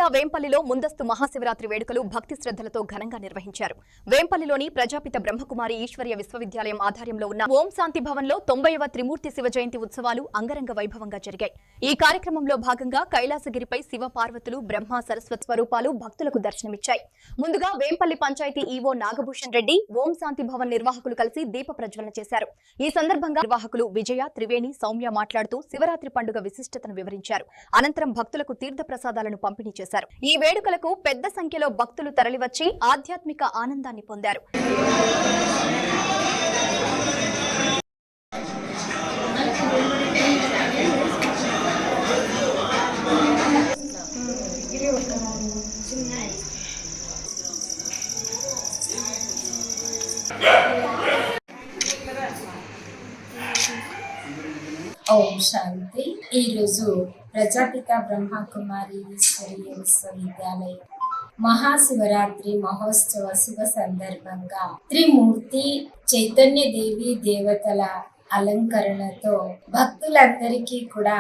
జిల్లా వేంపల్లిలో ముందస్తు మహాశివరాత్రి వేడుకలు భక్తి శ్రద్ధలతో ఘనంగా నిర్వహించారు. వేంపల్లిలోని ప్రజాపిత బ్రహ్మకుమారి ఈశ్వర్య విశ్వవిద్యాలయం ఆధ్వర్యంలో ఉన్న ఓం శాంతి భవన్లో 90వ త్రిమూర్తి శివ జయంతి ఉత్సవాలు అంగరంగ వైభవంగా జరిగాయి. ఈ కార్యక్రమంలో భాగంగా కైలాసగిరిపై శివ పార్వతులు బ్రహ్మ సరస్వతి స్వరూపాలు భక్తులకు దర్శనమిచ్చాయి. ముందుగా వేంపల్లి పంచాయతీ ఈవో నాగభూషణ్ రెడ్డి ఓం శాంతి భవన్ నిర్వాహకులు కలిసి దీప ప్రజ్వలన చేశారు. ఈ సందర్భంగా నిర్వాహకులు విజయ, త్రివేణి, సౌమ్య మాట్లాడుతూ శివరాత్రి పండుగ విశిష్టతను వివరించారు. అనంతరం భక్తులకు తీర్థ ప్రసాదాలను పంపిణీ చేశారు. ఈ వేడుకలకు పెద్ద సంఖ్యలో భక్తులు తరలివచ్చి ఆధ్యాత్మిక ఆనందాన్ని పొందారు. ఓం శాంతి. ఈరోజు ప్రజాపిత బ్రహ్మకుమారి ఈశ్వర్య విశ్వవిద్యాలయం మహాశివరాత్రి మహోత్సవ శుభ సందర్భంగా త్రిమూర్తి చైతన్య దేవి దేవతల అలంకరణతో భక్తులందరికీ కూడా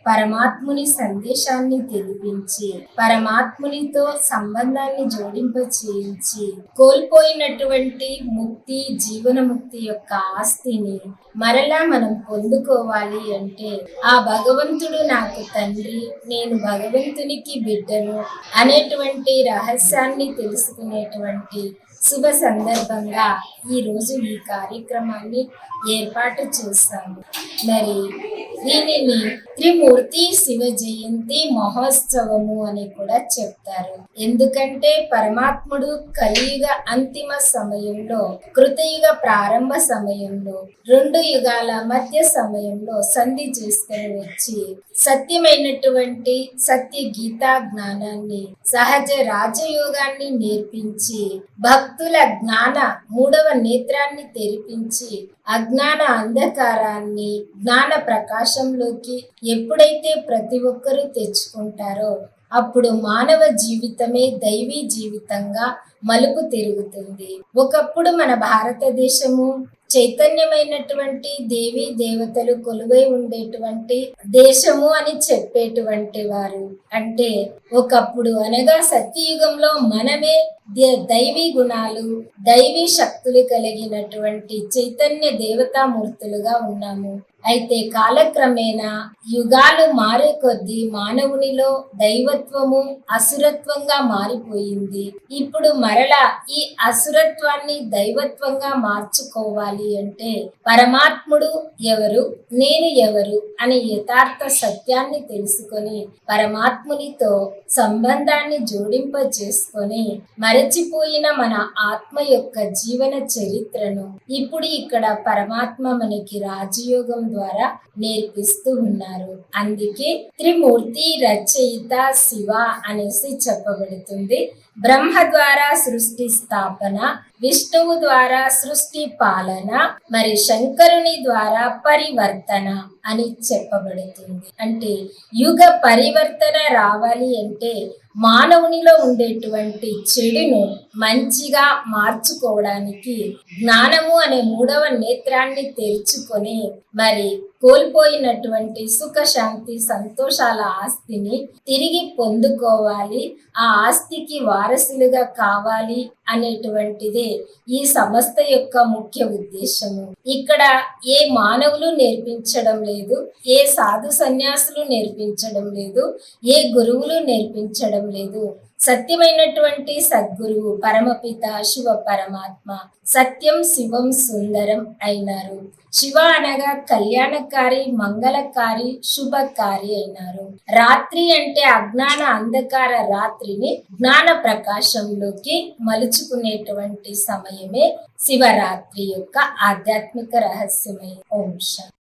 పరమాత్ముని సందేశాన్ని తెలిపించి పరమాత్మునితో సంబంధాన్ని జోడింప చేయించి కోల్పోయినటువంటి ముక్తి, జీవనముక్తి యొక్క ఆస్తిని మరలా మనం పొందుకోవాలి అంటే ఆ భగవంతుడు నాకు తండ్రి, నేను భగవంతునికి బిడ్డను అనేటువంటి రహస్యాన్ని తెలుసుకునేటువంటి శుభ సందర్భంగా ఈరోజు ఈ కార్యక్రమాన్ని ఏర్పాటు చేస్తాము. మరి దీనిని త్రిమూర్తి శివ జయంతి మహోత్సవము అని కూడా చెప్తారు. ఎందుకంటే పరమాత్ముడు కలియుగ అంతిమ సమయంలో, కృతయుగ ప్రారంభ సమయంలో, 2 యుగాల మధ్య సమయంలో సంధి చేసుకొని వచ్చి సత్యమైనటువంటి సత్య గీతా జ్ఞానాన్ని, సహజ రాజయోగాన్ని నేర్పించి భక్తుల జ్ఞాన 3వ నేత్రాన్ని తెరిపించి అజ్ఞాన అంధకారాన్ని జ్ఞాన ప్రకాశంలోకి ఎప్పుడైతే ప్రతి ఒక్కరూ తెచ్చుకుంటారో అప్పుడు మానవ జీవితమే దైవీ జీవితంగా మలుపు తిరుగుతుంది. ఒకప్పుడు మన భారతదేశము చైతన్యమైనటువంటి దేవీ దేవతలు కొలువై ఉండేటువంటి దేశము అని చెప్పేటువంటి వారు. అంటే ఒకప్పుడు అనగా సత్యయుగంలో మనమే దైవీ గుణాలు, దైవీ శక్తులు కలిగినటువంటి చైతన్య దేవతామూర్తులుగా ఉన్నాము. అయితే కాలక్రమేణా యుగాలు మారే కొద్దీ మానవునిలో దైవత్వము అసురత్వంగా మారిపోయింది. ఇప్పుడు మరలా ఈ అసురత్వాన్ని దైవత్వంగా మార్చుకోవాలి అంటే పరమాత్ముడు ఎవరు, నేను ఎవరు అనే యథార్థ సత్యాన్ని తెలుసుకొని పరమాత్మునితో సంబంధాన్ని జోడింప చేసుకొని మరచిపోయిన మన ఆత్మ యొక్క జీవన చరిత్రను ఇప్పుడు ఇక్కడ పరమాత్మ మనకి రాజయోగం ద్వారా నేర్పిస్తూ ఉన్నారు. అందుకే త్రిమూర్తి రచయిత శివ అనేసి చెప్పబడుతుంది. బ్రహ్మ ద్వారా సృష్టి స్థాపన, విష్ణువు ద్వారా సృష్టి పాలన, మరి శంకరుని ద్వారా పరివర్తన అని చెప్పబడుతుంది. అంటే యుగ పరివర్తన రావాలి అంటే మానవునిలో ఉండేటువంటి చెడును మంచిగా మార్చుకోవడానికి జ్ఞానము అనే 3వ నేత్రాన్ని తెరుచుకొని మరి కోల్పోయినటువంటి సుఖ, శాంతి, సంతోషాల ఆస్తిని తిరిగి పొందుకోవాలి, ఆ ఆస్తికి వారసులుగా కావాలి అనేటువంటిదే ఈ సంస్థ యొక్క ముఖ్య ఉద్దేశము. ఇక్కడ ఏ మానవులు నేర్పించడం లేదు, ఏ సాధు సన్యాసులు నేర్పించడం లేదు, ఏ గురువులు నేర్పించడం లేదు. సత్యమైనటువంటి సద్గురువు పరమపిత శివ పరమాత్మ సత్యం, శివం, సుందరం అయినారు. శివ అనగా కళ్యాణకారి, మంగళకారి, శుభకారి అయినారు. రాత్రి అంటే అజ్ఞాన అంధకార రాత్రిని జ్ఞాన ప్రకాశంలోకి మలుచుకునేటువంటి సమయమే శివరాత్రి యొక్క ఆధ్యాత్మిక రహస్యమే. ఓం శాంతి.